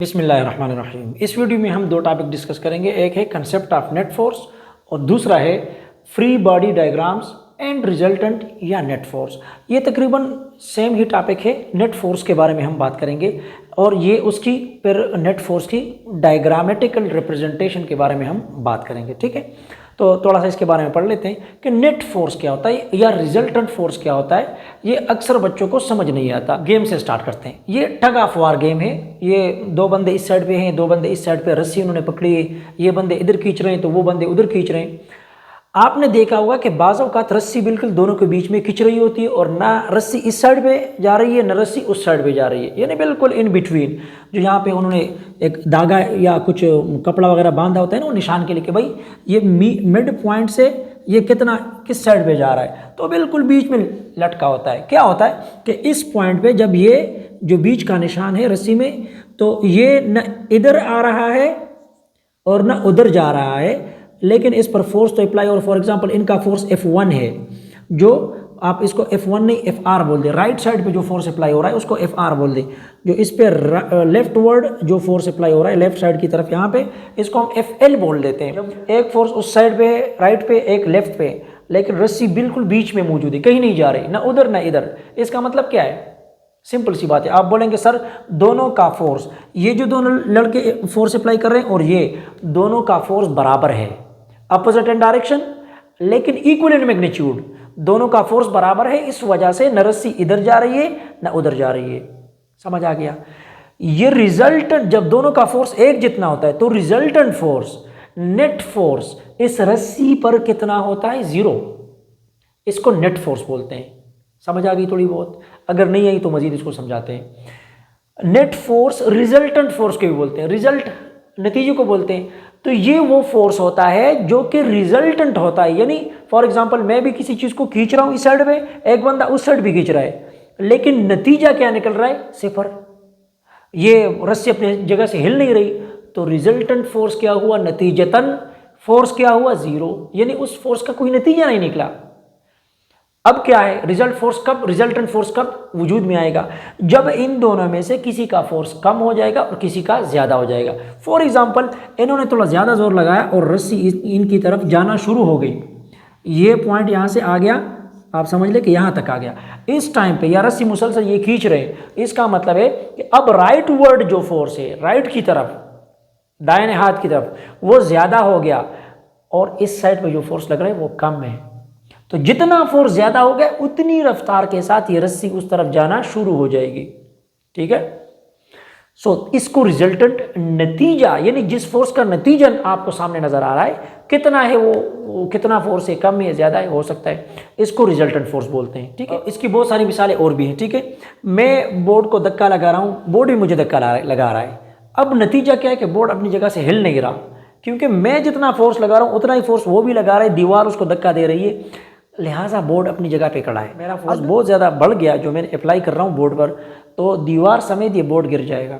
बिस्मिल्लाहिर्रहमानिर्रहीम। इस वीडियो में हम दो टॉपिक डिस्कस करेंगे। एक है कंसेप्ट ऑफ नेट फोर्स और दूसरा है free body diagrams and resultant या नेट फोर्स। ये तकरीबन सेम ही टॉपिक है। नेट फोर्स के बारे में हम बात करेंगे और ये उसकी फिर नेट फोर्स की डायग्रामेटिकल रिप्रेजेंटेशन के बारे में हम बात करेंगे। ठीक है, तो थोड़ा सा इसके बारे में पढ़ लेते हैं कि नेट फोर्स क्या होता है या रिजल्टेंट फोर्स क्या होता है। ये अक्सर बच्चों को समझ नहीं आता। गेम से स्टार्ट करते हैं। ये टग ऑफ वार गेम है। ये दो बंदे इस साइड पे हैं, दो बंदे इस साइड पे, रस्सी उन्होंने पकड़ी है। ये बंदे इधर खींच रहे हैं तो वो बंदे उधर खींच रहे हैं। आपने देखा होगा कि बाज़ औक़ात रस्सी बिल्कुल दोनों के बीच में खिंच रही होती है और ना रस्सी इस साइड पे जा रही है ना रस्सी उस साइड पे जा रही है, यानी बिल्कुल इन बिटवीन। जो यहाँ पे उन्होंने एक धागा या कुछ कपड़ा वगैरह बांधा होता है ना, वो निशान के लिए कि भाई ये मिड पॉइंट से ये कितना किस साइड पे जा रहा है, तो बिल्कुल बीच में लटका होता है। क्या होता है कि इस पॉइंट पे जब ये जो बीच का निशान है रस्सी में, तो ये न इधर आ रहा है और न उधर जा रहा है, लेकिन इस पर फोर्स तो अप्लाई। और फॉर एग्जांपल इनका फोर्स F1 है, जो आप इसको F1 नहीं FR बोल दे। राइट साइड पे जो फोर्स अप्लाई हो रहा है उसको FR बोल दे। जो इस पे लेफ्ट वर्ड जो फोर्स अप्लाई हो रहा है लेफ्ट साइड की तरफ यहाँ पे, इसको हम FL बोल देते हैं। जब एक फोर्स उस साइड पे है राइट पे, एक लेफ्ट पे, लेकिन रस्सी बिल्कुल बीच में मौजूद है, कहीं नहीं जा रही, ना उधर ना इधर। इसका मतलब क्या है? सिंपल सी बात है। आप बोलेंगे सर दोनों का फोर्स, ये जो दोनों लड़के फोर्स अप्लाई कर रहे हैं और ये दोनों का फोर्स बराबर है, अपोजिट इन डायरेक्शन लेकिन इक्वल इन मैग्नीट्यूड। दोनों का फोर्स बराबर है, इस वजह से न रस्सी इधर जा रही है न उधर जा रही है। समझ आ गया? ये रिजल्टेंट, जब दोनों का फोर्स एक जितना होता है तो रिजल्टेंट फोर्स, नेट फोर्स इस रस्सी पर कितना होता है? 0। इसको नेट फोर्स बोलते हैं। समझ आ गई थोड़ी बहुत? अगर नहीं आई तो मजीद इसको समझाते हैं। नेट फोर्स रिजल्टेंट फोर्स को भी बोलते हैं, रिजल्ट नतीजे को बोलते हैं। तो ये वो फोर्स होता है जो कि रिजल्टेंट होता है। यानी फॉर एग्जांपल मैं भी किसी चीज को खींच रहा हूं इस साइड पे, एक बंदा उस साइड भी खींच रहा है, लेकिन नतीजा क्या निकल रहा है? 0। ये रस्सी अपनी जगह से हिल नहीं रही, तो रिजल्टेंट फोर्स क्या हुआ? नतीजतन फोर्स क्या हुआ? 0। यानी उस फोर्स का कोई नतीजा नहीं निकला। अब क्या है? रिजल्टेंट फोर्स कब वजूद में आएगा? जब इन दोनों में से किसी का फोर्स कम हो जाएगा और किसी का ज्यादा हो जाएगा। फॉर एग्जांपल इन्होंने थोड़ा ज्यादा जोर लगाया और रस्सी इनकी तरफ जाना शुरू हो गई। ये पॉइंट यहां से आ गया, आप समझ ले कि यहां तक आ गया। इस टाइम पे या रस्सी मुसलसल ये खींच रहे हैं, इसका मतलब है कि अब राइट वर्ड जो फोर्स है, राइट की तरफ, दाहिने हाथ की तरफ, वो ज्यादा हो गया और इस साइड पे जो फोर्स लग रहा है वो कम है। तो जितना फोर्स ज्यादा हो गया उतनी रफ्तार के साथ ये रस्सी उस तरफ जाना शुरू हो जाएगी। ठीक है, सो इसको रिजल्टेंट नतीजा, यानी जिस फोर्स का नतीजा आपको सामने नजर आ रहा है कितना है, वो कितना फोर्स है, कम है ज्यादा है, हो सकता है, इसको रिजल्टेंट फोर्स बोलते हैं। ठीक है, इसकी बहुत सारी मिसालें और भी हैं। ठीक है, मैं बोर्ड को धक्का लगा रहा हूं, बोर्ड भी मुझे धक्का लगा रहा है। अब नतीजा क्या है कि बोर्ड अपनी जगह से हिल नहीं रहा, क्योंकि मैं जितना फोर्स लगा रहा हूं उतना ही फोर्स वो भी लगा रहा है, दीवार उसको धक्का दे रही है, लिहाजा बोर्ड अपनी जगह पे खड़ा है। मेरा फोर्स बहुत ज़्यादा बढ़ गया जो मैंने अप्लाई कर रहा हूँ बोर्ड पर, तो दीवार समेत ये बोर्ड गिर जाएगा।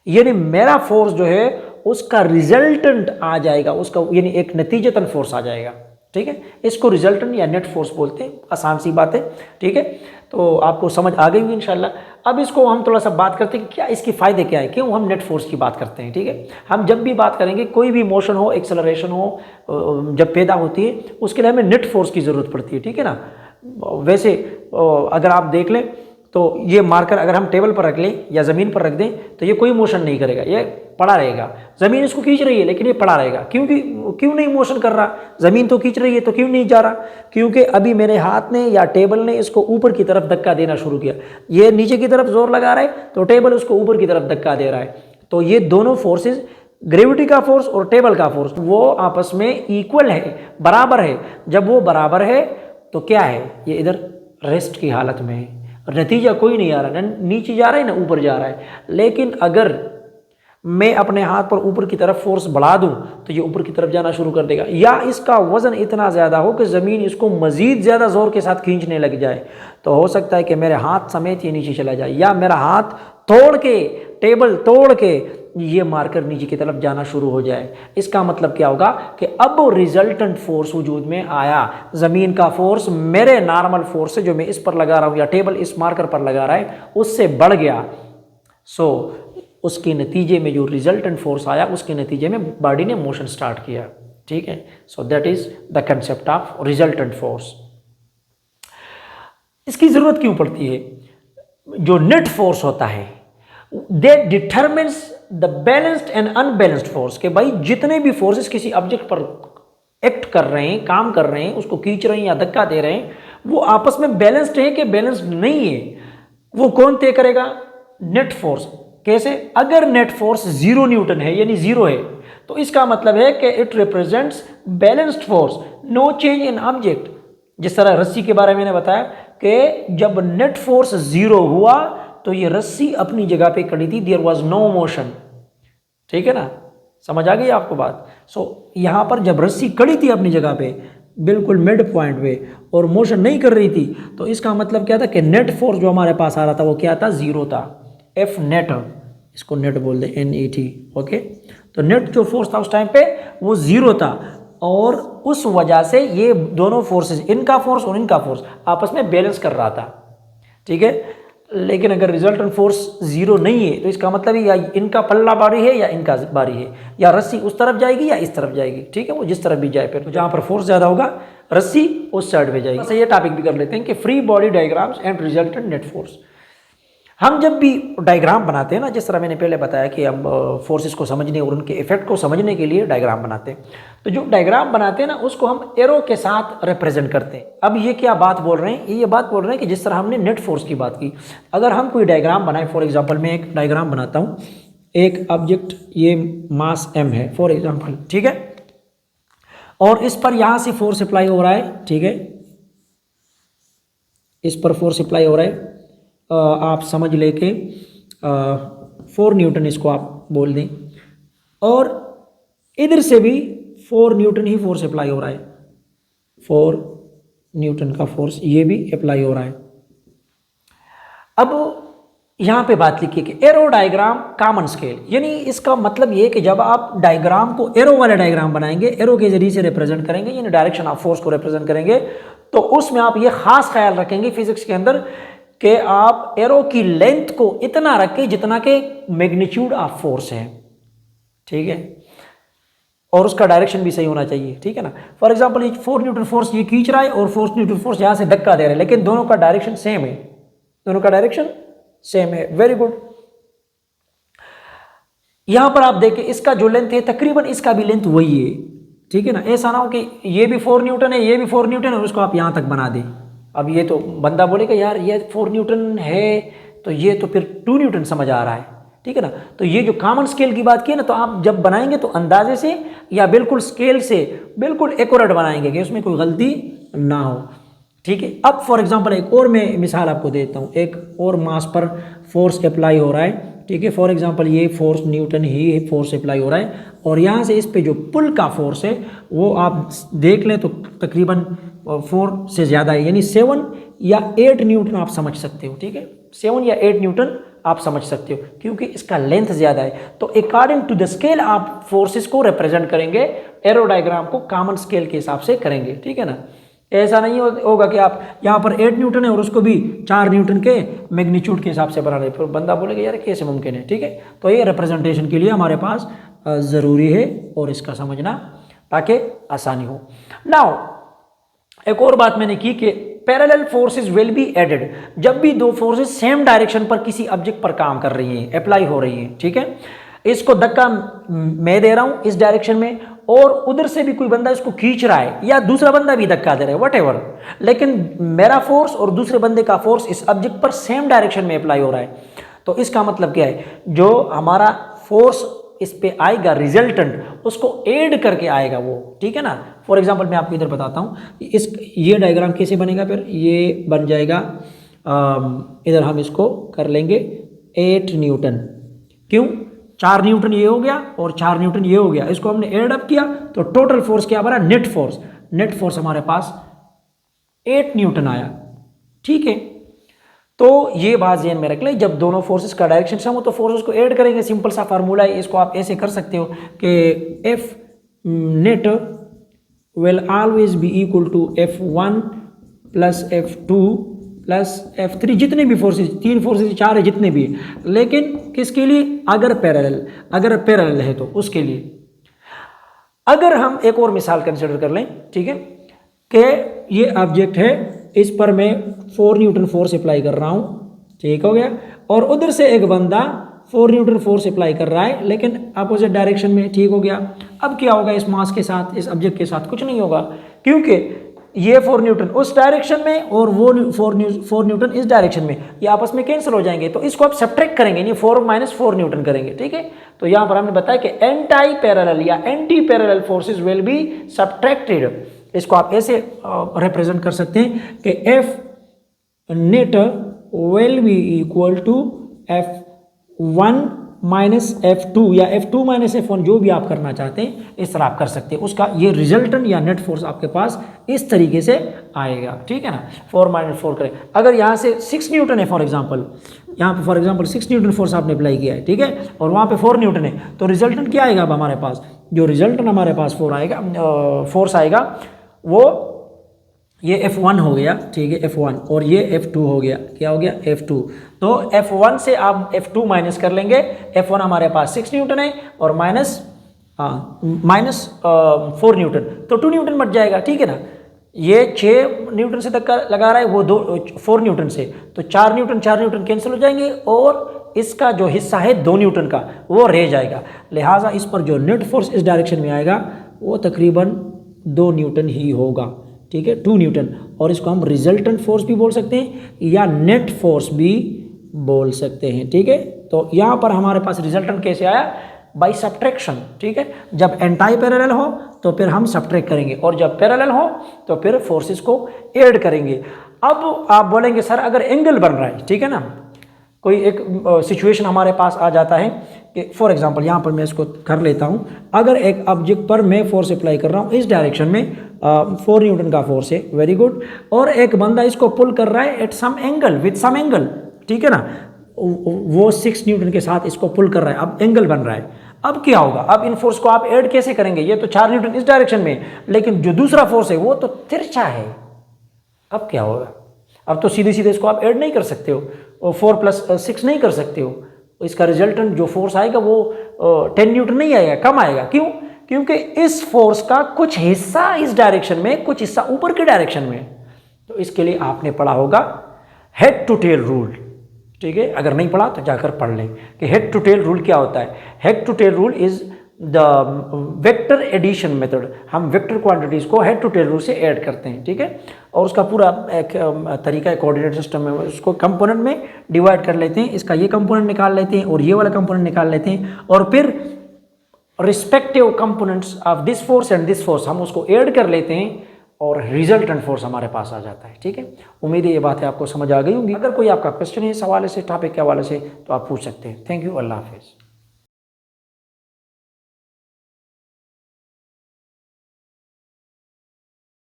यानी मेरा फोर्स जो है उसका रिजल्टेंट आ जाएगा, उसका यानी एक नतीजतन फोर्स आ जाएगा। ठीक है, इसको रिजल्टेंट या नेट फोर्स बोलते हैं। आसान सी बात है। ठीक है, तो आपको समझ आ गई होगी इंशाल्लाह। अब इसको हम थोड़ा सा बात करते हैं कि क्या इसके फ़ायदे क्या है, क्यों हम नेट फोर्स की बात करते हैं। ठीक है, हम जब भी बात करेंगे कोई भी मोशन हो, एक्सेलरेशन हो, जब पैदा होती है उसके लिए हमें नेट फोर्स की ज़रूरत पड़ती है। ठीक है ना। वैसे अगर आप देख लें तो ये मार्कर अगर हम टेबल पर रख लें या ज़मीन पर रख दें तो ये कोई मोशन नहीं करेगा, ये पड़ा रहेगा। ज़मीन इसको खींच रही है लेकिन ये पड़ा रहेगा। क्यों नहीं मोशन कर रहा? ज़मीन तो खींच रही है तो क्यों नहीं जा रहा? क्योंकि अभी मेरे हाथ ने या टेबल ने इसको ऊपर की तरफ धक्का देना शुरू किया। ये नीचे की तरफ जोर लगा रहा है तो टेबल उसको ऊपर की तरफ धक्का दे रहा है। तो ये दोनों फोर्सेज, ग्रेविटी का फोर्स और टेबल का फोर्स, वो आपस में इक्वल है, बराबर है। जब वो बराबर है तो क्या है? ये इधर रेस्ट की हालत में है, नतीजा कोई नहीं आ रहा, न नीचे जा रहा है ना ऊपर जा रहा है। लेकिन अगर मैं अपने हाथ पर ऊपर की तरफ फोर्स बढ़ा दूं तो ये ऊपर की तरफ जाना शुरू कर देगा, या इसका वजन इतना ज़्यादा हो कि ज़मीन इसको मज़ीद ज़्यादा ज़ोर के साथ खींचने लग जाए, तो हो सकता है कि मेरे हाथ समेत ये नीचे चला जाए, या मेरा हाथ तोड़ के, टेबल तोड़ के ये मारकर नीचे की तरफ जाना शुरू हो जाए। इसका मतलब क्या होगा कि अब रिजल्टेंट फोर्स वजूद में आया। ज़मीन का फोर्स मेरे नॉर्मल फोर्स से जो मैं इस पर लगा रहा हूँ या टेबल इस मार्कर पर लगा रहा है उससे बढ़ गया। सो उसके नतीजे में जो रिजल्टेंट फोर्स आया उसके नतीजे में बॉडी ने मोशन स्टार्ट किया। ठीक है, so that is the concept of resultant force. इसकी जरूरत क्यों पड़ती है? जो नेट फोर्स होता है that determines the balanced and unbalanced force, के भाई जितने भी फोर्सेस किसी ऑब्जेक्ट पर एक्ट कर रहे हैं, काम कर रहे हैं, उसको खींच रहे हैं या धक्का दे रहे हैं, वो आपस में बैलेंस्ड है कि बैलेंस्ड नहीं है, वो कौन तय करेगा? Net force. कैसे? अगर नेट फोर्स 0 न्यूटन है यानी 0 है तो इसका मतलब है कि it represents balanced force, no change in object. जिस तरह रस्सी के बारे में मैंने बताया कि जब नेट फोर्स 0 हुआ तो ये रस्सी अपनी जगह पे खड़ी थी, देयर वाज नो मोशन। ठीक है ना, समझ आ गई आपको बात? सो यहाँ पर जब रस्सी खड़ी थी अपनी जगह पे बिल्कुल मिड पॉइंट पे और मोशन नहीं कर रही थी, तो इसका मतलब क्या था कि नेट फोर्स जो हमारे पास आ रहा था वो क्या था? 0 था। एफ नेट, इसको नेट बोल दे, NET। ओके, तो नेट जो फोर्स था उस टाइम पे वो 0 था और उस वजह से ये दोनों फोर्सेस, इनका फोर्स और इनका फोर्स आपस में बैलेंस कर रहा था। ठीक है, लेकिन अगर रिजल्टेंट फोर्स 0 नहीं है तो इसका मतलब या इनका पल्ला भारी है या इनका भारी है, या रस्सी उस तरफ जाएगी या इस तरफ जाएगी। ठीक है, वो जिस तरफ भी जाए, फिर तो जहाँ पर फोर्स ज़्यादा होगा रस्सी उस साइड पे जाएगी। ये टॉपिक भी कर लेते हैं कि free body diagrams and resultant net force. हम जब भी डायग्राम बनाते हैं ना, जिस तरह मैंने पहले बताया कि हम फोर्सेस को समझने और उनके इफेक्ट को समझने के लिए डायग्राम बनाते हैं, तो जो डायग्राम बनाते हैं ना उसको हम एरो के साथ रिप्रेजेंट करते हैं। अब ये क्या बात बोल रहे हैं? ये बात बोल रहे हैं कि जिस तरह हमने नेट फोर्स की बात की, अगर हम कोई डायग्राम बनाए, फॉर एग्जाम्पल मैं एक डायग्राम बनाता हूँ, एक ऑब्जेक्ट ये मास m है फॉर एग्जाम्पल, ठीक है, और इस पर यहाँ से फोर्स अप्लाई हो रहा है। ठीक है, इस पर फोर्स अप्लाई हो रहा है, आप समझ लेके 4 न्यूटन इसको आप बोल दें, और इधर से भी 4 न्यूटन ही फोर्स अप्लाई हो रहा है, 4 न्यूटन का फोर्स ये भी अप्लाई हो रहा है। अब यहाँ पे बात लिखिए कि एरो डायग्राम कॉमन स्केल, यानी इसका मतलब ये कि जब आप डायग्राम को एरो वाला डायग्राम बनाएंगे, एरो के जरिए से रिप्रेजेंट करेंगे, यानी डायरेक्शन ऑफ फोर्स को रिप्रेजेंट करेंगे, तो उसमें आप ये खास ख्याल रखेंगे फिजिक्स के अंदर कि आप एरो की लेंथ को इतना रखें जितना कि मैग्नीट्यूड ऑफ फोर्स है। ठीक है, और उसका डायरेक्शन भी सही होना चाहिए। ठीक है ना, फॉर एग्जांपल ये 4 न्यूटन फोर्स ये खींच रहा है और 4 न्यूटन फोर्स यहां से धक्का दे रहा है, लेकिन दोनों का डायरेक्शन सेम है, दोनों का डायरेक्शन सेम है। Very good. यहां पर आप देखें इसका जो लेंथ है तकरीबन इसका भी लेंथ वही है। ठीक है ना, ऐसा ना हो कि ये भी 4 न्यूटन है, ये भी 4 न्यूटन है और उसको आप यहां तक बना दें। अब ये तो बंदा बोलेगा यार ये 4 न्यूटन है तो ये तो फिर 2 न्यूटन समझ आ रहा है। ठीक है ना, तो ये जो कॉमन स्केल की बात की है ना, तो आप जब बनाएंगे तो अंदाजे से या बिल्कुल स्केल से बिल्कुल एक्यूरेट बनाएंगे कि उसमें कोई गलती ना हो। ठीक है, अब फॉर एग्जांपल एक और मैं मिसाल आपको देता हूँ, एक और मास पर फोर्स अप्लाई हो रहा है। ठीक है, फॉर एग्जांपल ये फोर्स न्यूटन ही फोर्स अप्लाई हो रहा है और यहाँ से इस पे जो पुल का फोर्स है वो आप देख लें तो तकरीबन 4 से ज़्यादा है, यानी 7 या 8 न्यूटन आप समझ सकते हो। ठीक है, 7 या 8 न्यूटन आप समझ सकते हो क्योंकि इसका लेंथ ज़्यादा है। तो अकॉर्डिंग टू द स्केल आप फोर्सेस को रिप्रेजेंट करेंगे, एरो डायग्राम को कॉमन स्केल के हिसाब से करेंगे। ठीक है ना, ऐसा नहीं होगा कि आप यहाँ पर 8 न्यूटन है और उसको भी 4 न्यूटन के मैग्नीट्यूड के हिसाब से बना रहे, फिर बंदा बोलेगा यार कैसे मुमकिन है। ठीक है, तो ये रिप्रेजेंटेशन के लिए हमारे पास ज़रूरी है और इसका समझना ताकि आसानी हो। नाउ एक और बात मैंने की कि parallel forces will be added, जब भी दो फोर्सेस सेम डायरेक्शन पर किसी ऑब्जेक्ट पर काम कर रही हैं, अप्लाई हो रही हैं। ठीक है, इसको धक्का मैं दे रहा हूं इस डायरेक्शन में और उधर से भी कोई बंदा इसको खींच रहा है या दूसरा बंदा भी धक्का दे रहा है, व्हाटएवर, लेकिन मेरा फोर्स और दूसरे बंदे का फोर्स इस ऑब्जेक्ट पर सेम डायरेक्शन में अप्लाई हो रहा है। तो इसका मतलब क्या है, जो हमारा फोर्स इस पे आएगा रिजल्टेंट उसको ऐड करके आएगा वो। ठीक है ना, फॉर एग्जांपल मैं आपको इधर बताता हूँ, ये डायग्राम कैसे बनेगा, फिर ये बन जाएगा, इधर हम इसको कर लेंगे 8 न्यूटन, क्यों 4 न्यूटन ये हो गया और 4 न्यूटन ये हो गया, इसको हमने एड अप किया तो टोटल फोर्स क्या बना, नेट फोर्स। नेट फोर्स हमारे पास 8 न्यूटन आया। ठीक है, तो ये बात ध्यान में रख लें, जब दोनों फोर्सेस का डायरेक्शन सेम हो तो फोर्सेस को ऐड करेंगे, सिंपल सा फार्मूला है, इसको आप ऐसे कर सकते हो कि F net will always be equal to F1 plus F2 plus F3, जितने भी फोर्सेस, 3 फोर्सेस 4 है जितने भी, लेकिन किसके लिए? अगर पैरेलल है तो उसके लिए। अगर हम एक और मिसाल कंसिडर कर लें, ठीक है, कि ये ऑब्जेक्ट है, इस पर मैं 4 न्यूटन फोर्स अप्लाई कर रहा हूँ, ठीक हो गया, और उधर से एक बंदा 4 न्यूटन फोर्स अप्लाई कर रहा है लेकिन अपोजिट डायरेक्शन में, ठीक हो गया। अब क्या होगा इस मास के साथ, इस ऑब्जेक्ट के साथ? कुछ नहीं होगा, क्योंकि ये 4 न्यूटन उस डायरेक्शन में और वो 4 न्यूटन इस डायरेक्शन में, ये आपस में कैंसिल हो जाएंगे। तो इसको आप सब्ट्रैक्ट करेंगे, नहीं 4 - 4 न्यूटन करेंगे, ठीक है। तो यहाँ पर हमने बताया कि एंटी पैरेलल या anti parallel forces will be subtracted. इसको आप ऐसे रिप्रेजेंट कर सकते हैं कि F net will be equal to F1 - F2 या F2 - F1, जो भी आप करना चाहते हैं इस तरह आप कर सकते हैं। उसका ये रिजल्टेंट या नेट फोर्स आपके पास इस तरीके से आएगा, ठीक है ना। 4 - 4 करें, अगर यहाँ से 6 न्यूटन है फॉर एग्जांपल, यहाँ पे फॉर एग्जांपल 6 न्यूटन फोर्स आपने अप्लाई किया है, ठीक है, और वहाँ पे 4 न्यूटन है, तो रिजल्टेंट क्या आएगा? अब हमारे पास जो रिजल्टेंट हमारे पास फोर्स आएगा वो ये F1 हो गया, ठीक है, F1, और ये F2 हो गया, क्या हो गया? F2। तो F1 से आप F2 माइनस कर लेंगे, F1 हमारे पास 6 न्यूटन है और माइनस 4 न्यूटन, तो 2 न्यूटन बच जाएगा, ठीक है ना। ये 6 न्यूटन से धक्का लगा रहा है, वो 4 न्यूटन से, तो 4 न्यूटन कैंसिल हो जाएंगे और इसका जो हिस्सा है 2 न्यूटन का वो रह जाएगा। लिहाजा इस पर जो नेट फोर्स इस डायरेक्शन में आएगा वो तकरीबन 2 न्यूटन ही होगा, ठीक है, 2 न्यूटन। और इसको हम रिजल्टेंट फोर्स भी बोल सकते हैं या नेट फोर्स भी बोल सकते हैं, ठीक है। तो यहाँ पर हमारे पास रिजल्टेंट कैसे आया? बाय सब्ट्रैक्शन, ठीक है। जब एंटी पैरेलल हो तो फिर हम सब्ट्रैक्ट करेंगे और जब पैरेलल हो तो फिर फोर्सेस को ऐड करेंगे। अब आप बोलेंगे सर अगर एंगल बन रहा है, ठीक है ना, कोई एक सिचुएशन हमारे पास आ जाता है कि फॉर एग्जांपल यहाँ पर मैं इसको कर लेता हूँ, अगर एक ऑब्जेक्ट पर मैं फोर्स अप्लाई कर रहा हूँ इस डायरेक्शन में, 4 न्यूटन का फोर्स है, वेरी गुड, और एक बंदा इसको पुल कर रहा है at some angle, with some angle, ठीक है ना, वो 6 न्यूटन के साथ इसको पुल कर रहा है, अब एंगल बन रहा है। अब क्या होगा? अब इन फोर्स को आप ऐड कैसे करेंगे? ये तो 4 न्यूटन इस डायरेक्शन में, लेकिन जो दूसरा फोर्स है वो तो तिरछा है, अब क्या होगा? अब तो सीधे सीधे इसको आप ऐड नहीं कर सकते हो, 4 + 6 नहीं कर सकते हो, इसका रिजल्टेंट जो फोर्स आएगा वो 10 न्यूटन नहीं आएगा, कम आएगा। क्यों? क्योंकि इस फोर्स का कुछ हिस्सा इस डायरेक्शन में, कुछ हिस्सा ऊपर के डायरेक्शन में। तो इसके लिए आपने पढ़ा होगा हेड टू टेल रूल, ठीक है। अगर नहीं पढ़ा तो जाकर पढ़ लें कि हेड टू टेल रूल क्या होता है। Head to tail rule is the vector addition method. हम वेक्टर क्वांटिटीज को हेड टू टेल रूल से ऐड करते हैं, ठीक है, और उसका पूरा एक तरीका है, कोऑर्डिनेट सिस्टम में उसको कंपोनेंट में डिवाइड कर लेते हैं, इसका ये कंपोनेंट निकाल लेते हैं और ये वाला कंपोनेंट निकाल लेते हैं, और फिर respective components of this force and this force हम उसको ऐड कर लेते हैं और रिजल्टेंट फोर्स हमारे पास आ जाता है, ठीक है। उम्मीद है ये बातें आपको समझ आ गई होंगी। अगर कोई आपका क्वेश्चन है, सवाल है, टॉपिक के हवाले से, तो आप पूछ सकते हैं। थैंक यू, अल्लाह हाफिज़।